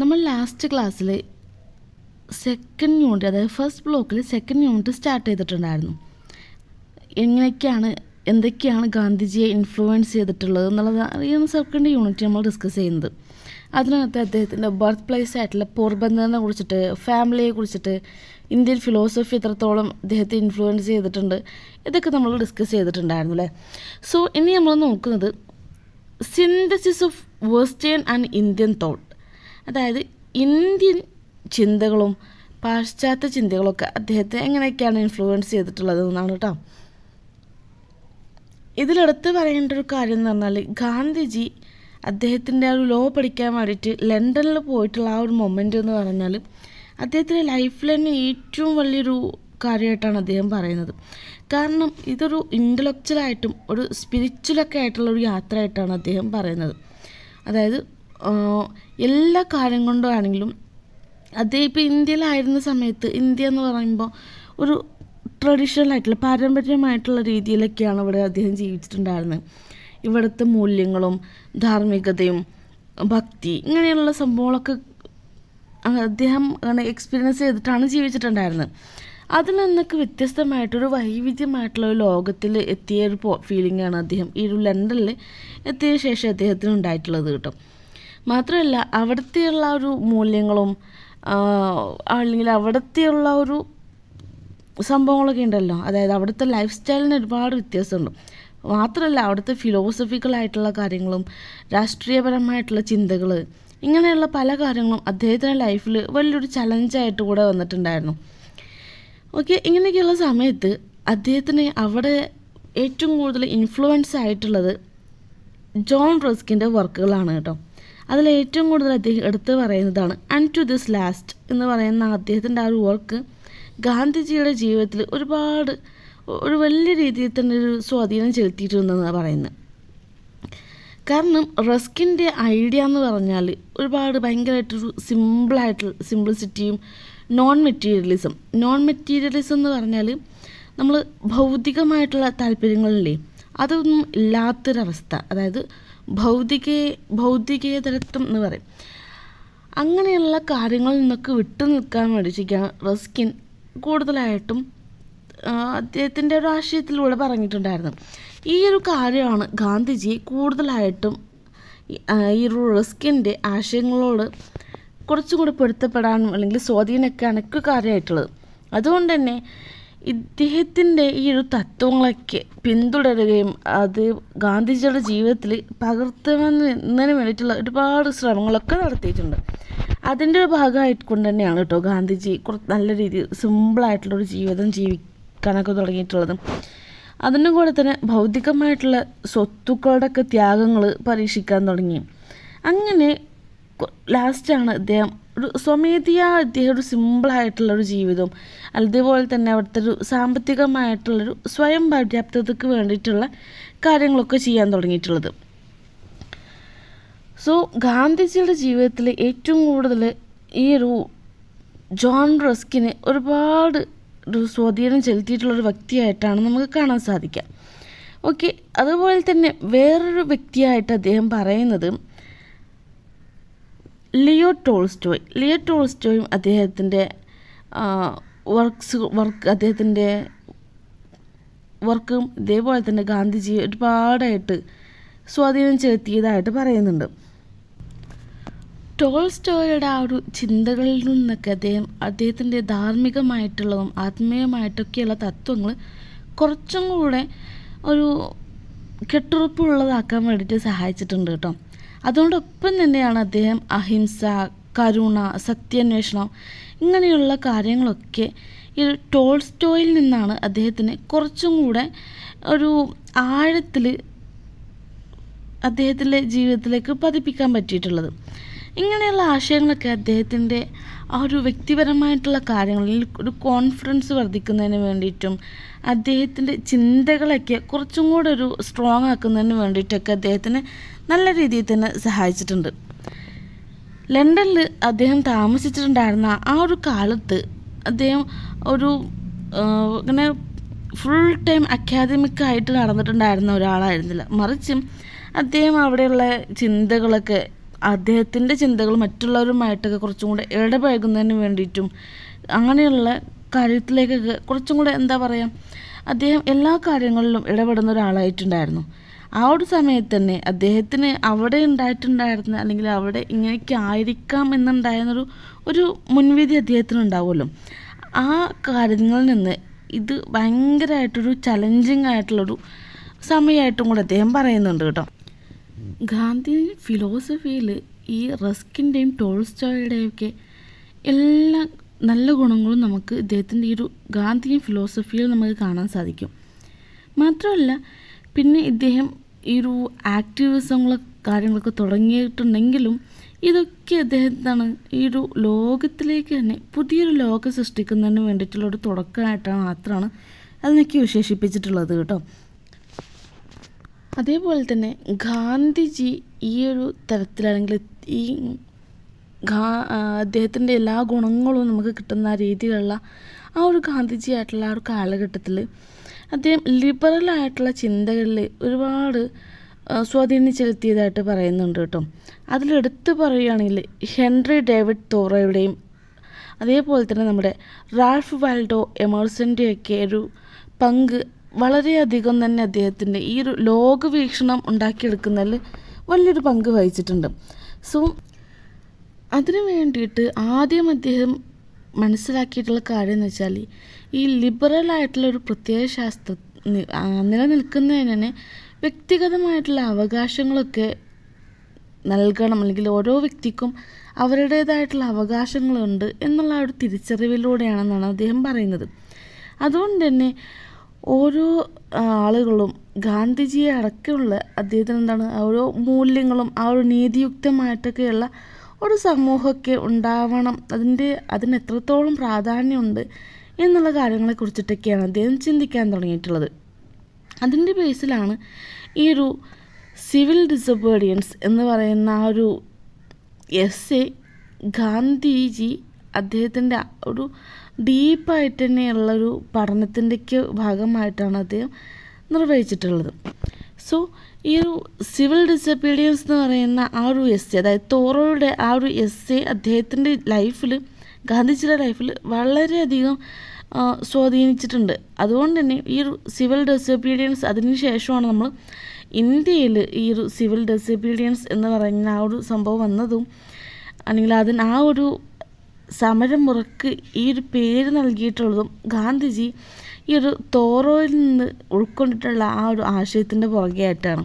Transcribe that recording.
നമ്മൾ ലാസ്റ്റ് ക്ലാസ്സിൽ second unit, അതായത് ഫസ്റ്റ് ബ്ലോക്കിൽ സെക്കൻഡ് യൂണിറ്റ് സ്റ്റാർട്ട് ചെയ്തിട്ടുണ്ടായിരുന്നു. എന്തൊക്കെയാണ് ഗാന്ധിജിയെ ഇൻഫ്ലുവൻസ് ചെയ്തിട്ടുള്ളത് എന്നുള്ളതാണ് ഈ സെക്കൻഡ് യൂണിറ്റ് നമ്മൾ ഡിസ്കസ് ചെയ്യുന്നത്. അതിനകത്ത് അദ്ദേഹത്തിൻ്റെ ബർത്ത് പ്ലേസ് ആയിട്ടുള്ള പോർബന്ദറിനെ കുറിച്ചിട്ട്, ഫാമിലിയെ കുറിച്ചിട്ട്, ഇന്ത്യൻ ഫിലോസഫി എത്രത്തോളം അദ്ദേഹത്തെ ഇൻഫ്ലുവൻസ് ചെയ്തിട്ടുണ്ട്, ഇതൊക്കെ നമ്മൾ ഡിസ്കസ് ചെയ്തിട്ടുണ്ടായിരുന്നു അല്ലേ. സോ ഇനി നമ്മൾ നോക്കുന്നത് synthesis of western and Indian thought, അതായത് ഇന്ത്യൻ ചിന്തകളും പാശ്ചാത്യ ചിന്തകളൊക്കെ അദ്ദേഹത്തെ എങ്ങനെയൊക്കെയാണ് ഇൻഫ്ലുവൻസ് ചെയ്തിട്ടുള്ളത് എന്നാണ് കേട്ടോ. ഇതിലെടുത്ത് പറയേണ്ട ഒരു കാര്യം എന്ന് പറഞ്ഞാൽ, ഗാന്ധിജി അദ്ദേഹത്തിൻ്റെ ആ ഒരു ലോ പഠിക്കാൻ വേണ്ടിയിട്ട് ലണ്ടനിൽ പോയിട്ടുള്ള ആ ഒരു മൊമെൻ്റ് എന്ന് പറഞ്ഞാൽ അദ്ദേഹത്തിൻ്റെ ലൈഫിൽ തന്നെ ഏറ്റവും വലിയൊരു കാര്യമായിട്ടാണ് അദ്ദേഹം പറയുന്നത്. കാരണം ഇതൊരു ഇൻ്റലക്ച്വലായിട്ടും ഒരു സ്പിരിച്വലൊക്കെ ആയിട്ടുള്ള ഒരു യാത്രയായിട്ടാണ് അദ്ദേഹം പറയുന്നത്. അതായത് എല്ലാ കാര്യം കൊണ്ടാണെങ്കിലും അദ്ദേഹം ഇപ്പോൾ ഇന്ത്യയിലായിരുന്ന സമയത്ത്, ഇന്ത്യ എന്ന് പറയുമ്പോൾ ഒരു ട്രഡീഷണൽ ആയിട്ടുള്ള പാരമ്പര്യമായിട്ടുള്ള രീതിയിലൊക്കെയാണ് ഇവിടെ അദ്ദേഹം ജീവിച്ചിട്ടുണ്ടായിരുന്നത്. ഇവിടുത്തെ മൂല്യങ്ങളും ധാർമ്മികതയും ഭക്തി ഇങ്ങനെയുള്ള സംഭവങ്ങളൊക്കെ അദ്ദേഹം അങ്ങനെ എക്സ്പീരിയൻസ് ചെയ്തിട്ടാണ് ജീവിച്ചിട്ടുണ്ടായിരുന്നത്. അതിൽ നിന്നൊക്കെ വ്യത്യസ്തമായിട്ടൊരു വൈവിധ്യമായിട്ടുള്ള ഒരു ലോകത്തിൽ എത്തിയ ഒരു ഫീലിംഗാണ് അദ്ദേഹം ഈ ഒരു ലണ്ടനിൽ എത്തിയ ശേഷം അദ്ദേഹത്തിന് ഉണ്ടായിട്ടുള്ളത് കേട്ടോ. മാത്രമല്ല അവിടുത്തെയുള്ള ഒരു മൂല്യങ്ങളും അല്ലെങ്കിൽ അവിടുത്തെയുള്ള ഒരു സംഭവങ്ങളൊക്കെ ഉണ്ടല്ലോ, അതായത് അവിടുത്തെ ലൈഫ് സ്റ്റൈലിന് ഒരുപാട് വ്യത്യാസമുണ്ട്. മാത്രമല്ല അവിടുത്തെ ഫിലോസഫിക്കലായിട്ടുള്ള കാര്യങ്ങളും രാഷ്ട്രീയപരമായിട്ടുള്ള ചിന്തകൾ, ഇങ്ങനെയുള്ള പല കാര്യങ്ങളും അദ്ദേഹത്തിൻ്റെ ലൈഫിൽ വലിയൊരു ചലഞ്ചായിട്ട് കൂടെ വന്നിട്ടുണ്ടായിരുന്നു. ഓക്കെ, ഇങ്ങനെയൊക്കെയുള്ള സമയത്ത് അദ്ദേഹത്തിന് അവിടെ ഏറ്റവും കൂടുതൽ ഇൻഫ്ലുവൻസ് ആയിട്ടുള്ളത് ജോൺ റസ്കിൻ്റെ വർക്കുകളാണ് കേട്ടോ. അതിൽ ഏറ്റവും കൂടുതൽ അദ്ദേഹം എടുത്തു പറയുന്നതാണ് ആൻഡ് ടു ദിസ് ലാസ്റ്റ് എന്ന് പറയുന്ന അദ്ദേഹത്തിൻ്റെ ആ ഒരു വർക്ക് ഗാന്ധിജിയുടെ ജീവിതത്തിൽ ഒരു വലിയ രീതിയിൽ തന്നെ ഒരു സ്വാധീനം ചെലുത്തിയിട്ടുണ്ടെന്നാണ് പറയുന്നത്. കാരണം റസ്കിൻ്റെ ഐഡിയ എന്ന് പറഞ്ഞാൽ ഒരുപാട് ഭയങ്കരമായിട്ടൊരു സിംപ്ലിസിറ്റിയും നോൺ മെറ്റീരിയലിസം എന്ന് പറഞ്ഞാൽ നമ്മൾ ഭൗതികമായിട്ടുള്ള താല്പര്യങ്ങളില്ലേ അതൊന്നും ഇല്ലാത്തൊരവസ്ഥ, അതായത് ഭൗതികേതരത്വം എന്ന് പറയും. അങ്ങനെയുള്ള കാര്യങ്ങളിൽ നിന്നൊക്കെ വിട്ടു നിൽക്കാൻ വേണ്ടിയിട്ടാണ് റസ്കിൻ കൂടുതലായിട്ടും അദ്ദേഹത്തിൻ്റെ ഒരു ആശയത്തിലൂടെ പറഞ്ഞിട്ടുണ്ടായിരുന്നു. ഈ ഒരു കാര്യമാണ് ഗാന്ധിജി കൂടുതലായിട്ടും ഈ ഒരു റസ്കിൻ്റെ ആശയങ്ങളോട് കുറച്ചും കൂടി പൊരുത്തപ്പെടാനും അല്ലെങ്കിൽ സ്വാധീനിക്കാനൊക്കെ കാര്യമായിട്ടുള്ളത്. അതുകൊണ്ട് തന്നെ ഇദ്ദേഹത്തിൻ്റെ ഈ ഒരു തത്വങ്ങളൊക്കെ പിന്തുടരുകയും അത് ഗാന്ധിജിയുടെ ജീവിതത്തിൽ പകർത്തുന്നതിന് വേണ്ടിയിട്ടുള്ള ഒരുപാട് ശ്രമങ്ങളൊക്കെ നടത്തിയിട്ടുണ്ട്. അതിൻ്റെ ഒരു ഭാഗമായിട്ട് കൊണ്ട് തന്നെയാണ് കേട്ടോ ഗാന്ധിജി നല്ല രീതിയിൽ സിമ്പിളായിട്ടുള്ളൊരു ജീവിതം ജീവിക്കാനൊക്കെ തുടങ്ങിയിട്ടുള്ളത്. അതിൻ്റെ കൂടെ തന്നെ ഭൗതികമായിട്ടുള്ള സ്വത്തുക്കളുടെയൊക്കെ ത്യാഗങ്ങൾ പരീക്ഷിക്കാൻ തുടങ്ങി. അങ്ങനെ ലാസ്റ്റാണ് അദ്ദേഹം ഒരു സ്വമേധയാ അദ്ദേഹം ഒരു സിമ്പിളായിട്ടുള്ളൊരു ജീവിതവും അതേപോലെ തന്നെ അവിടുത്തെ ഒരു സാമ്പത്തികമായിട്ടുള്ളൊരു സ്വയം പര്യാപ്തതയ്ക്ക് വേണ്ടിയിട്ടുള്ള കാര്യങ്ങളൊക്കെ ചെയ്യാൻ തുടങ്ങിയിട്ടുള്ളത്. സോ ഗാന്ധിജിയുടെ ജീവിതത്തിൽ ഏറ്റവും കൂടുതൽ ഈ ഒരു ജോൺ റസ്കിന് ഒരുപാട് ഒരു സ്വാധീനം ചെലുത്തിയിട്ടുള്ളൊരു വ്യക്തിയായിട്ടാണ് നമുക്ക് കാണാൻ സാധിക്കുക. ഓക്കെ, അതുപോലെ തന്നെ വേറൊരു വ്യക്തിയായിട്ട് അദ്ദേഹം പറയുന്നത് ലിയോ ടോൾസ്റ്റോയും അദ്ദേഹത്തിൻ്റെ അദ്ദേഹത്തിൻ്റെ വർക്കും ഇതേപോലെ തന്നെ ഗാന്ധിജിയെ ഒരുപാടായിട്ട് സ്വാധീനം ചെലുത്തിയതായിട്ട് പറയുന്നുണ്ട്. ടോൾസ്റ്റോയുടെ ആ ഒരു ചിന്തകളിൽ നിന്നൊക്കെ അദ്ദേഹത്തിൻ്റെ ധാർമ്മികമായിട്ടുള്ളതും ആത്മീയമായിട്ടൊക്കെയുള്ള തത്വങ്ങൾ കുറച്ചും കൂടെ ഒരു കെട്ടുറപ്പുള്ളതാക്കാൻ വേണ്ടിയിട്ട് സഹായിച്ചിട്ടുണ്ട് കേട്ടോ. അതോടൊപ്പം തന്നെയാണ് അദ്ദേഹം അഹിംസ, കരുണ, സത്യാന്വേഷണം ഇങ്ങനെയുള്ള കാര്യങ്ങളൊക്കെ ഈ ടോൾസ്റ്റോയിൽ നിന്നാണ് അദ്ദേഹത്തിന് കുറച്ചും കൂടെ ഒരു ആഴത്തിൽ അദ്ദേഹത്തിൻ്റെ ജീവിതത്തിലേക്ക് പതിപ്പിക്കാൻ പറ്റിയിട്ടുള്ളത്. ഇങ്ങനെയുള്ള ആശയങ്ങളൊക്കെ അദ്ദേഹത്തിൻ്റെ ആ ഒരു വ്യക്തിപരമായിട്ടുള്ള കാര്യങ്ങളിൽ ഒരു കോൺഫിഡൻസ് വർദ്ധിക്കുന്നതിന് വേണ്ടിയിട്ടും അദ്ദേഹത്തിൻ്റെ ചിന്തകളൊക്കെ കുറച്ചും കൂടെ ഒരു സ്ട്രോങ് ആക്കുന്നതിന് വേണ്ടിയിട്ടൊക്കെ അദ്ദേഹത്തിന് നല്ല രീതിയിൽ തന്നെ സഹായിച്ചിട്ടുണ്ട്. ലണ്ടനിൽ അദ്ദേഹം താമസിച്ചിട്ടുണ്ടായിരുന്ന ആ ഒരു കാലത്ത് അദ്ദേഹം ഒരു ഇങ്ങനെ ഫുൾ ടൈം അക്കാദമിക്കായിട്ട് നടന്നിട്ടുണ്ടായിരുന്ന ഒരാളായിരുന്നില്ല. മറിച്ചും അദ്ദേഹം അവിടെയുള്ള ചിന്തകളൊക്കെ അദ്ദേഹത്തിൻ്റെ ചിന്തകൾ മറ്റുള്ളവരുമായിട്ടൊക്കെ കുറച്ചും കൂടെ ഇടപഴകുന്നതിന് വേണ്ടിയിട്ടും അങ്ങനെയുള്ള കാര്യത്തിലേക്കൊക്കെ കുറച്ചും കൂടെ എന്താ പറയുക, അദ്ദേഹം എല്ലാ കാര്യങ്ങളിലും ഇടപെടുന്ന ഒരാളായിട്ടുണ്ടായിരുന്നു. ആ ഒരു സമയത്ത് തന്നെ അദ്ദേഹത്തിന് അവിടെ ഉണ്ടായിട്ടുണ്ടായിരുന്ന അല്ലെങ്കിൽ അവിടെ ഇങ്ങനെയൊക്കെ ആയിരിക്കാം എന്നുണ്ടായിരുന്നൊരു ഒരു മുൻവിധി അദ്ദേഹത്തിന് ഉണ്ടാവുമല്ലോ. ആ കാര്യങ്ങളിൽ നിന്ന് ഇത് ഭയങ്കരമായിട്ടൊരു ചലഞ്ചിങ് ആയിട്ടുള്ളൊരു സമയമായിട്ടും കൂടെ അദ്ദേഹം പറയുന്നുണ്ട് കേട്ടോ. ഗാന്ധി ഫിലോസഫിയിൽ ഈ റസ്കിൻ്റെയും ടോൾസ്റ്റോയുടെയും ഒക്കെ എല്ലാ നല്ല ഗുണങ്ങളും നമുക്ക് ഇദ്ദേഹത്തിൻ്റെ ഈ ഒരു ഗാന്ധിയൻ ഫിലോസഫിയിൽ നമുക്ക് കാണാൻ സാധിക്കും. മാത്രമല്ല പിന്നെ ഇദ്ദേഹം ഈ ഒരു ആക്ടിവിസങ്ങളും കാര്യങ്ങളൊക്കെ തുടങ്ങിയിട്ടുണ്ടെങ്കിലും ഇതൊക്കെ അദ്ദേഹത്താണ് ഈ ഒരു ലോകത്തിലേക്ക് തന്നെ പുതിയൊരു ലോകം സൃഷ്ടിക്കുന്നതിന് വേണ്ടിയിട്ടുള്ളൊരു തുടക്കമായിട്ടാണ് മാത്രമാണ് അതിനൊക്കെ വിശേഷിപ്പിച്ചിട്ടുള്ളത് കേട്ടോ. അതേപോലെ തന്നെ ഗാന്ധിജി ഈ ഒരു തരത്തിലാണെങ്കിൽ ഈ അദ്ദേഹത്തിൻ്റെ എല്ലാ ഗുണങ്ങളും നമുക്ക് കിട്ടുന്ന രീതിയിലുള്ള ആ ഒരു ഗാന്ധിജി ആയിട്ടുള്ള ആ ഒരു കാലഘട്ടത്തിൽ അദ്ദേഹം ലിബറലായിട്ടുള്ള ചിന്തകളിൽ ഒരുപാട് സ്വാധീനം ചെലുത്തിയതായിട്ട് പറയുന്നുണ്ട് കേട്ടോ. അതിലെടുത്ത് പറയുകയാണെങ്കിൽ ഹെൻറി ഡേവിഡ് തോറോയുടെയും അതേപോലെ തന്നെ നമ്മുടെ റാൽഫ് വാൽഡോ എമേഴ്സൻ്റെയൊക്കെ ഒരു പങ്ക് വളരെയധികം തന്നെ അദ്ദേഹത്തിൻ്റെ ഈ ഒരു ലോകവീക്ഷണം ഉണ്ടാക്കിയെടുക്കുന്നതിൽ വലിയൊരു പങ്ക് വഹിച്ചിട്ടുണ്ട്. സോ അതിനു വേണ്ടിയിട്ട് ആദ്യം അദ്ദേഹം മനസ്സിലാക്കിയിട്ടുള്ള കാര്യം എന്ന് വെച്ചാൽ ഈ ലിബറലായിട്ടുള്ള ഒരു പ്രത്യയശാസ്ത്ര നിലനിൽക്കുന്നതിന് തന്നെ വ്യക്തിഗതമായിട്ടുള്ള അവകാശങ്ങളൊക്കെ നൽകണം, അല്ലെങ്കിൽ ഓരോ വ്യക്തിക്കും അവരുടേതായിട്ടുള്ള അവകാശങ്ങളുണ്ട് എന്നുള്ള ഒരു തിരിച്ചറിവിലൂടെയാണെന്നാണ് അദ്ദേഹം പറയുന്നത്. അതുകൊണ്ട് തന്നെ ഓരോ ആളുകളും ഗാന്ധിജിയെ അടക്കമുള്ള അദ്ദേഹത്തിന് എന്താണ് ഓരോ മൂല്യങ്ങളും ആ ഒരു നീതിയുക്തമായിട്ടൊക്കെയുള്ള ഒരു സമൂഹമൊക്കെ ഉണ്ടാവണം, അതിന് എത്രത്തോളം പ്രാധാന്യമുണ്ട് എന്നുള്ള കാര്യങ്ങളെക്കുറിച്ചിട്ടൊക്കെയാണ് അദ്ദേഹം ചിന്തിക്കാൻ തുടങ്ങിയിട്ടുള്ളത്. അതിൻ്റെ ബേസിലാണ് ഈ ഒരു സിവിൽ ഡിസൊബീഡിയൻസ് എന്ന് പറയുന്ന ആ ഒരു എസ്സേ ഗാന്ധിജി അദ്ദേഹത്തിൻ്റെ ഒരു ഡീപ്പായിട്ട് തന്നെയുള്ളൊരു പഠനത്തിൻ്റെയൊക്കെ ഭാഗമായിട്ടാണ് അദ്ദേഹം നിർവഹിച്ചിട്ടുള്ളത്. സോ ഈ ഒരു സിവിൽ ഡിസൊബീഡിയൻസ് എന്ന് പറയുന്ന ആ ഒരു എസ്സേ, അതായത് തോറോയുടെ ആ ഒരു എസ്സേ അദ്ദേഹത്തിൻ്റെ ലൈഫിൽ, ഗാന്ധിജിയുടെ ലൈഫിൽ വളരെയധികം സ്വാധീനിച്ചിട്ടുണ്ട്. അതുകൊണ്ട് തന്നെ ഈ ഒരു സിവിൽ ഡിസൊബീഡിയൻസ് അതിന് ശേഷമാണ് നമ്മൾ ഇന്ത്യയിൽ ഈ ഒരു സിവിൽ ഡിസൊബീഡിയൻസ് എന്ന് പറയുന്ന ആ ഒരു സംഭവം വന്നതും, അല്ലെങ്കിൽ അതിന് ആ ഒരു സമരമുറക്ക് ഈ ഒരു പേര് നൽകിയിട്ടുള്ളതും ഗാന്ധിജി ഈ ഒരു തോറോയിൽ നിന്ന് ഉൾക്കൊണ്ടിട്ടുള്ള ആ ഒരു ആശയത്തിൻ്റെ പുറകെയായിട്ടാണ്.